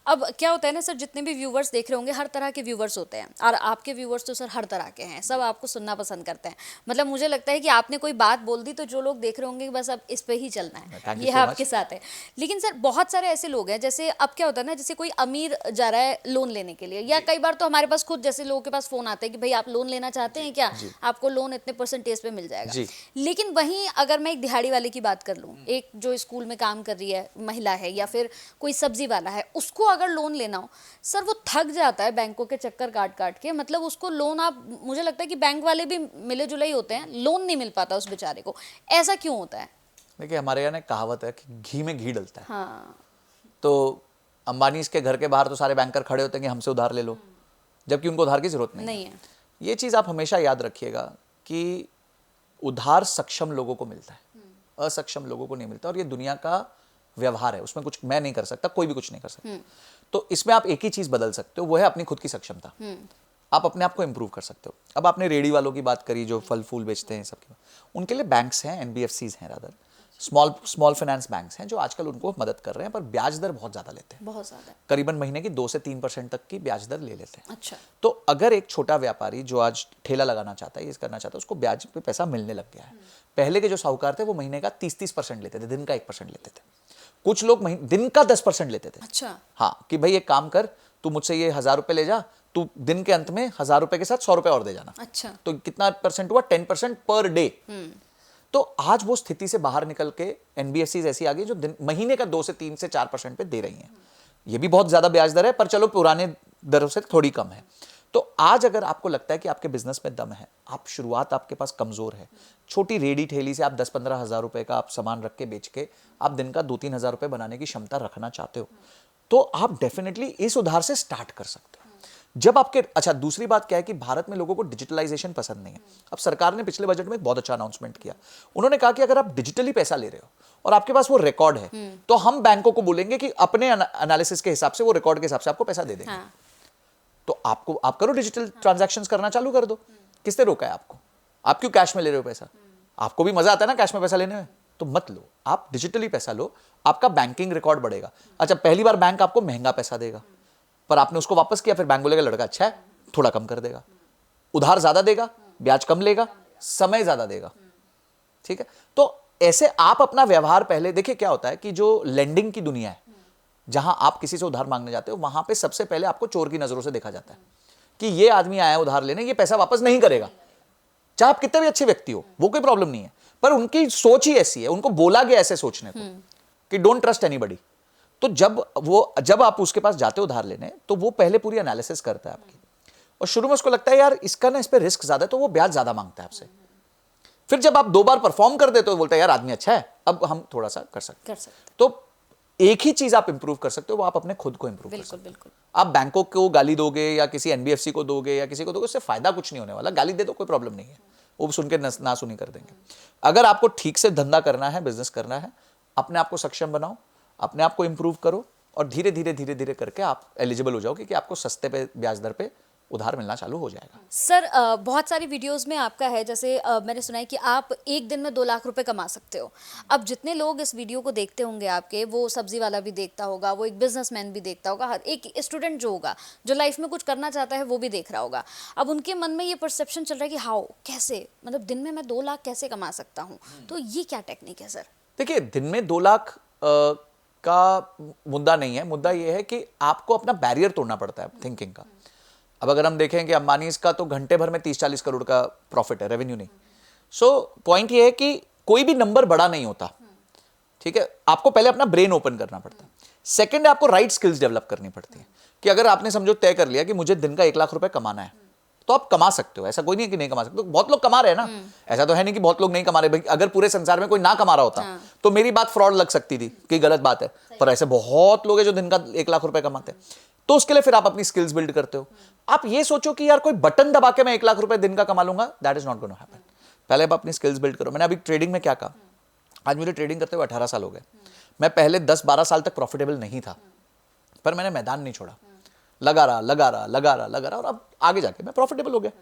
अब क्या होता है ना सर, जितने भी व्यूवर्स देख रहे होंगे हर तरह के व्यूवर्स होते हैं, और आपके व्यूवर्स तो सर हर तरह के हैं, सब आपको सुनना पसंद करते हैं। मतलब मुझे लगता है कि आपने कोई बात बोल दी तो जो लोग देख रहे होंगे कि बस अब इस पे ही चलना है, थैंक यू ये सो आपके मच। साथ है। लेकिन सर बहुत सारे ऐसे लोग हैं, जैसे अब क्या होता है ना, जैसे कोई अमीर जा रहा है लोन लेने के लिए, या कई बार तो हमारे पास खुद जैसे लोगों के पास फोन आते हैं कि भाई आप लोन लेना चाहते हैं क्या, जी आपको लोन इतने परसेंटेज पे मिल जाएगा। जी। लेकिन वहीं अगर मैं एक दिहाड़ी वाले की बात कर लूँ, एक जो स्कूल में काम कर रही है महिला है, या फिर कोई सब्जी वाला है, उसको अगर लोन लेना हो सर, वो थक जाता है बैंकों के चक्कर काट काट के। मतलब उसको लोन, आप, मुझे लगता है कि बैंक वाले भी मिले जुले ही होते हैं, लोन नहीं मिल पाता उस बेचारे को। ऐसा क्यों होता है? देखिए, हमारे यहाँ ना कहावत है कि घी में घी डलता है। हाँ। तो अंबानी के घर के बाहर तो सारे बैंकर खड़े होते हैं कि हमसे उधार ले लो, जबकि उनको उधार की जरूरत नहीं नहीं है। है। ये चीज़ आप हमेशा याद रखिएगा कि उधार सक्षम लोगों को मिलता है, असक्षम लोगों को नहीं मिलता। और ये दुनिया का व्यवहार है, उसमें कुछ मैं नहीं कर सकता, कोई भी कुछ नहीं कर सकता। तो इसमें आप एक ही चीज़ बदल सकते हो, वो है अपनी खुद की सक्षमता। आप अपने आप को इंप्रूव कर सकते हो। अब आपने रेडी वालों की बात करी जो फल फूल बेचते हैं सबके, उनके लिए बैंक्स हैं, एनबीएफसीज हैं, rather small small finance banks हैं जो आजकल उनको मदद कर रहे हैं, पर ब्याज दर बहुत ज़्यादा लेते हैं। बहुत ज़्यादा। करीबन महीने की 2 से 3% तक की ब्याज दर ले लेते हैं। अच्छा। तो अगर एक छोटा व्यापारी जो आज ठेला लगाना चाहता है, ये करना चाहता है, उसको ब्याज पे पैसा मिलने लग गया है। पहले के जो साहूकार थे वो महीने का 30-30% लेते थे, दिन का 1% लेते थे। कुछ लोग दिन का 10% लेते थे। अच्छा। हाँ, कि भाई एक काम कर, तू मुझसे ये 1000 रुपए ले जा, तू दिन के अंत में 1000 रुपए के साथ 100 रुपए और दे जाना। अच्छा। तो कितना परसेंट हुआ? 10% पर डे। तो आज वो स्थिति से बाहर निकल के एनबीएफसीज ऐसी आ गई जो महीने का 2 से 3 से 4% पे दे रही हैं। ये भी बहुत ज्यादा ब्याज दर है, पर चलो पुराने दरों से थोड़ी कम है। तो आज अगर आपको लगता है कि आपके बिजनेस में दम है, आप शुरुआत आपके पास कमजोर है, छोटी रेडी ठेली से आप 10-15 हज़ार रुपए का आप सामान रख के बेच के आप दिन का 2-3 हज़ार रुपए बनाने की क्षमता रखना चाहते हो, तो आप डेफिनेटली इस उधार से स्टार्ट कर सकते हो। जब आपके, अच्छा दूसरी बात क्या है कि भारत में लोगों को डिजिटलाइजेशन पसंद नहीं है। अब सरकार ने पिछले बजट में एक बहुत अच्छा अनाउंसमेंट किया। उन्होंने कहा कि अगर आप डिजिटली पैसा ले रहे हो और आपके पास वो रिकॉर्ड है, तो हम बैंकों को बोलेंगे कि अपने एनालिसिस के हिसाब से, वो रिकॉर्ड के हिसाब से आपको पैसा दे देंगे। हाँ। तो आपको, आप करो डिजिटल ट्रांजैक्शंस करना चालू कर दो। किसने रोका है आपको? आप क्यों कैश में ले रहे हो पैसा? आपको भी मजा आता है ना कैश में पैसा लेने में, तो मत लो, आप डिजिटली पैसा लो, आपका बैंकिंग रिकॉर्ड बढ़ेगा। अच्छा, पहली बार बैंक आपको महंगा पैसा देगा, पर आपने उसको वापस किया, फिर बैंक बोलेगा लड़का अच्छा है, थोड़ा कम कर देगा। उधार ज्यादा देगा, ब्याज कम लेगा, समय ज्यादा देगा। ठीक है, तो ऐसे आप अपना व्यवहार पहले देखिए। क्या होता है कि जो लेंडिंग की दुनिया है, जहां आप किसी से उधार मांगने जाते हो, वहां पे सबसे पहले आपको चोर की नजरों से देखा जाता है कि ये आदमी आया उधार लेने, ये पैसा वापस नहीं करेगा। चाहे आप कितने भी अच्छे व्यक्ति हो, वो कोई प्रॉब्लम नहीं है, पर उनकी सोच ही ऐसी है, उनको बोला गया ऐसे सोचने को कि डोंट ट्रस्ट एनीबडी। तो जब आप उसके पास जाते हो उधार लेने, तो वो पहले पूरी एनालिसिस करता है आपकी, और शुरू में उसको लगता है यार इसका ना, इस पे रिस्क ज्यादा है, तो वो ब्याज ज्यादा मांगता है आपसे। फिर जब आप 2 बार परफॉर्म कर देते हो, बोलता है यार आदमी अच्छा है, अब हम थोड़ा सा कर सकते हैं। तो एक ही चीज आप इंप्रूव कर सकते हो, वो आप अपने खुद को इंप्रूव कर सकते हो। बिल्कुल। आप बैंकों को गाली दोगे या किसी एनबीएफसी को दोगे या किसी को दोगे, उससे फायदा कुछ नहीं होने वाला। गाली दे दो, कोई प्रॉब्लम नहीं है, वो सुन के ना सुनी कर देंगे। अगर आपको ठीक से धंधा करना है, बिजनेस करना है, अपने आप को सक्षम बनाओ, अपने आप को इंप्रूव करो, और धीरे धीरे धीरे धीरे करके आप एलिजिबल हो जाओगे कि आपको सस्ते पे ब्याज दर पे उधार मिलना चालू हो जाएगा। सर बहुत सारी वीडियोस में आपका है, जैसे मैंने सुना है कि आप एक दिन में 2 लाख रुपए कमा सकते हो। अब जितने लोग इस वीडियो को देखते होंगे आपके, वो सब्जी वाला भी देखता होगा, वो एक बिजनेसमैन भी देखता होगा, हर एक स्टूडेंट जो होगा, जो लाइफ में कुछ करना चाहता है, वो भी देख रहा होगा। अब उनके मन में ये परसेप्शन चल रहा है कि हाउ, कैसे, मतलब दिन में मैं 2 लाख कैसे कमा सकता हूँ, तो ये क्या टेक्निक है सर? देखिए, दिन में 2 लाख का मुद्दा नहीं है। मुद्दा यह है कि आपको अपना बैरियर तोड़ना पड़ता है थिंकिंग का। अब अगर हम देखें कि अंबानीज का तो घंटे भर में 30-40 करोड़ का प्रॉफिट है, रेवेन्यू नहीं। सो पॉइंट ये है कि कोई भी नंबर बड़ा नहीं होता। ठीक है, आपको पहले अपना ब्रेन ओपन करना पड़ता है। सेकंड, आपको राइट स्किल्स डेवलप करनी पड़ती है कि अगर आपने समझो तय कर लिया कि मुझे दिन का 1 लाख रुपए कमाना है, तो आप कमा सकते हो। ऐसा कोई नहीं है कि नहीं कमा सकते। तो बहुत लोग कमा रहे हैं ना, ऐसा तो है नहीं कि बहुत लोग नहीं कमा रहे। भाई अगर पूरे संसार में कोई ना कमा रहा होता तो मेरी बात फ्रॉड लग सकती थी कि गलत बात है, पर ऐसे बहुत लोग हैं जो दिन का 1 लाख रुपए कमाते हैं। तो उसके लिए फिर आप अपनी स्किल्स बिल्ड करते हो। आप ये सोचो कि यार कोई बटन दबा के मैं 1 लाख रुपए दिन का कमा लूंगा, that is not going to happen. पहले आप अपनी स्किल्स बिल्ड करो। मैंने अभी ट्रेडिंग में क्या कहा, आज मुझे ट्रेडिंग करते हुए 18 साल हो गए। मैं पहले 10-12 साल तक प्रॉफिटेबल नहीं था, पर मैंने मैदान नहीं छोड़ा, लगा रहा, और अब आगे जाके मैं प्रॉफिटेबल हो गया।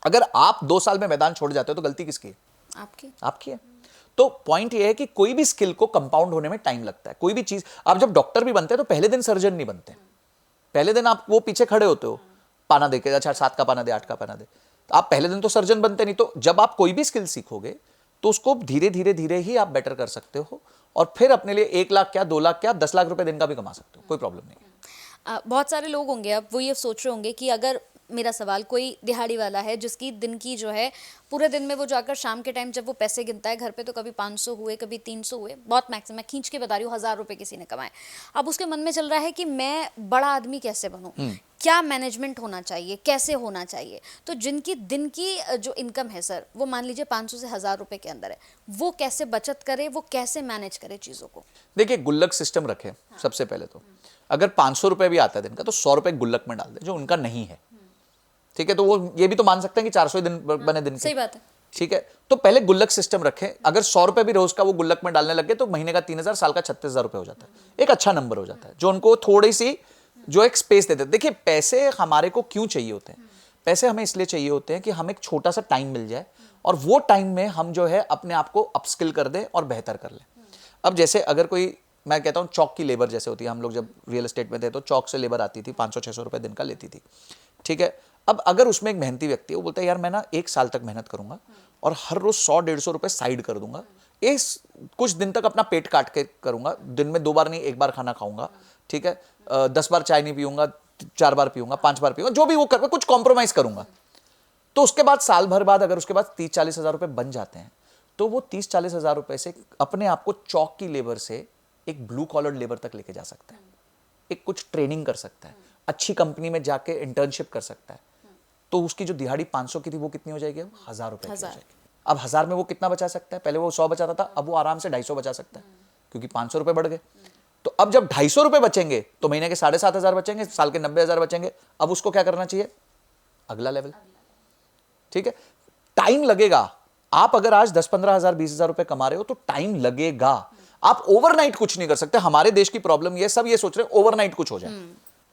अगर आप 2 साल में मैदान छोड़ जाते हो तो गलती किसकी है? आपकी। आपकी है। तो पॉइंट ये है कि कोई भी स्किल को कंपाउंड होने में टाइम लगता है। कोई भी चीज, आप जब डॉक्टर भी बनते हैं तो पहले दिन सर्जन नहीं बनते, पहले दिन आप वो पीछे खड़े होते हो, पाना दे के, अच्छा 7 का पाना दे, 8 का पाना दे, तो आप पहले दिन तो सर्जन बनते नहीं। तो जब आप कोई भी स्किल सीखोगे तो उसको धीरे धीरे धीरे ही आप बेटर कर सकते हो, और फिर अपने लिए 1 लाख क्या, 2 लाख क्या, 10 लाख रुपए दिन का भी कमा सकते हो, कोई प्रॉब्लम नहीं है। बहुत सारे लोग होंगे अब वो ये सोच रहे होंगे कि अगर मेरा सवाल कोई दिहाड़ी वाला है जिसकी दिन की जो है पूरे दिन में वो जाकर शाम के टाइम जब वो पैसे गिनता है घर पे, तो कभी 500 हुए, कभी 300 हुए, बहुत मैक्सिमम मैं खींच के बता रही हूँ, 1000 रुपए किसी ने कमाए। अब उसके मन में चल रहा है कि मैं बड़ा आदमी कैसे बनूं, क्या मैनेजमेंट होना चाहिए, कैसे होना चाहिए। तो जिनकी दिन की जो इनकम है सर, वो मान लीजिए 500 से 1000 रुपए के अंदर है, वो कैसे बचत करे, वो कैसे मैनेज करे चीज़ों को। देखिए, गुल्लक सिस्टम रखे सबसे पहले तो। अगर 500 रुपए भी आता है दिन का, तो 100 रुपए गुल्लक में डाल दे जो उनका नहीं है, ठीक है। तो वो ये भी तो मान सकते हैं कि 400 दिन बने दिन के, सही बात है, ठीक है। तो पहले गुल्लक सिस्टम रखें। अगर 100 रुपए भी रोज का वो गुल्लक में डालने लगे तो महीने का 3000, साल का 36,000 रुपए हो जाता है। एक अच्छा नंबर हो जाता है जो उनको थोड़ी सी जो एक स्पेस देते हैं। देखिए, पैसे हमारे को क्यों चाहिए होते हैं? पैसे हमें इसलिए चाहिए होते हैं कि हमें एक छोटा सा टाइम मिल जाए और वो टाइम में हम जो है अपने आप को अपस्किल कर दें और बेहतर कर लें। अब जैसे अगर कोई, मैं कहता हूँ चौक की लेबर जैसे होती है, हम लोग जब रियल एस्टेट में थे तो चौक से लेबर आती थी, 500-600 रुपए दिन का लेती थी, ठीक है। अब अगर उसमें एक मेहनती व्यक्ति है, वो बोलता है यार मैं ना 1 साल तक मेहनत करूंगा और हर रोज 100-150 रुपए साइड कर दूंगा, इस कुछ दिन तक अपना पेट काट के करूंगा, दिन में 2 बार नहीं 1 बार खाना खाऊंगा, ठीक है, 10 बार चाय नहीं पीऊंगा, 4 बार पीऊंगा, 5 बार पीऊंगा, जो भी वो कर, कुछ कॉम्प्रोमाइज करूंगा। तो उसके बाद साल भर बाद अगर उसके बाद 30-40 हजार रुपए बन जाते हैं, तो वो 30-40 हजार रुपए से अपने आप को चौक की लेबर से एक ब्लू कॉलर लेबर तक लेके जा सकता है, एक कुछ ट्रेनिंग कर सकता है, अच्छी कंपनी में जाके इंटर्नशिप कर सकता है। तो उसकी जो दिहाड़ी 500 की थी वो कितनी हो जाएगी? अब 1000 रुपए की हो जाएगी। अब 1000 में वो कितना बचा सकता है? पहले वो 100 बचाता था, अब वो आराम से 250 बचा सकता है, क्योंकि 500 रुपए बढ़ गए। तो अब जब 250 रुपए बचेंगे तो महीने के 7500 बचेंगे, साल के 90,000 बचेंगे। अब उसको क्या करना चाहिए? अगला लेवल, ठीक है। टाइम लगेगा। आप अगर आज 10-15 हजार 20,000 रुपए कमा रहे हो तो टाइम लगेगा। आप ओवरनाइट कुछ नहीं कर सकते। हमारे देश की प्रॉब्लम ये, सब ये सोच रहे हैं ओवरनाइट कुछ हो जाए।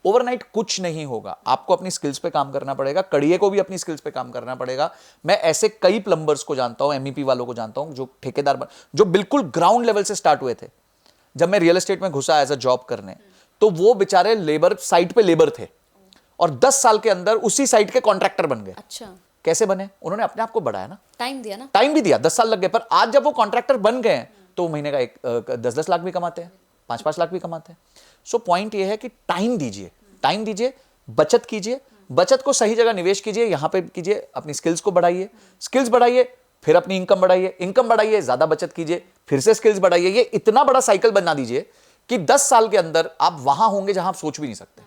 ओवरनाइट कुछ नहीं होगा। आपको अपनी स्किल्स पे काम करना पड़ेगा, कड़िए को भी अपनी स्किल्स पे काम करना पड़ेगा। मैं ऐसे कई प्लम्बर्स को जानता हूं, एमईपी वालों को जानता हूं, जो ठेकेदार जो बिल्कुल ग्राउंड लेवल से स्टार्ट हुए थे। जब मैं रियल एस्टेट में घुसा एज अ जॉब करने, तो वो बेचारे लेबर साइट पे लेबर थे और 10 साल के अंदर उसी साइट के कॉन्ट्रैक्टर बन गए। अच्छा, कैसे बने? उन्होंने अपने आप को बढ़ाया ना, टाइम दिया ना, टाइम भी दिया, 10 साल लग गए। पर आज जब वो कॉन्ट्रैक्टर बन गए हैं तो महीने का 10-10 लाख भी कमाते हैं, 5-5 लाख भी कमाते हैं। सो पॉइंट ये है कि टाइम दीजिए, टाइम दीजिए, बचत कीजिए, बचत को सही जगह निवेश कीजिए, यहां पे कीजिए, अपनी स्किल्स को बढ़ाइए, स्किल्स बढ़ाइए, फिर अपनी इनकम बढ़ाइए, इनकम बढ़ाइए, ज्यादा बचत कीजिए, फिर से स्किल्स बढ़ाइए। ये इतना बड़ा साइकिल बना दीजिए कि 10 साल के अंदर आप वहां होंगे जहां आप सोच भी नहीं सकते।